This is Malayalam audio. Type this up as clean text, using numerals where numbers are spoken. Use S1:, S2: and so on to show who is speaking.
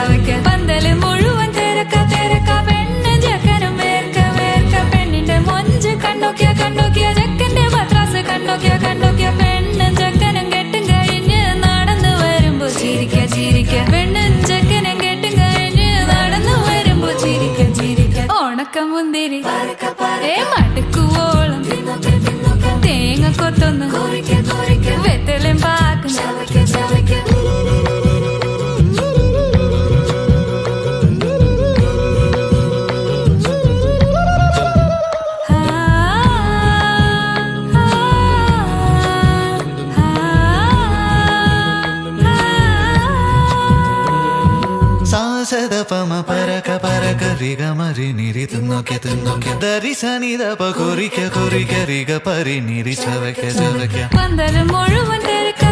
S1: ചവയ്ക്ക പന്തല് മുഴുവൻ തിരക്ക തിരക്ക പെണ്ണ് ചെക്കനും വേർക്ക വേർക്ക പെണ്ണിന്റെ മൊഞ്ച് കണ്ടോക്കിയ ചെക്കന്റെ പത്രാസ് കണ്ടോക്കിയ പെണ്ണും ചെക്കനും കെട്ടും കഴിഞ്ഞ് നടന്നു വരുമ്പോ ചിരിക്ക ചിരിക്ക പെണ്ണും ചെക്കനും കെട്ടും കഴിഞ്ഞ് നടന്നു വരുമ്പോ ചിരിക്ക ഓണക്ക മുന്തിരി മടുക്കുവോളം തേങ്ങ കൊത്തൊന്ന് വെത്തലും പാക്കും
S2: സാസദപമ പരക പരക റിഗ മരി നിരി തിന്നോക്കെ ദരി സനിദപ കൊറിക്ക റിഗ പരി നിരി ചവയ്ക്ക
S1: പന്തല് മുഴുവൻ തിരക്ക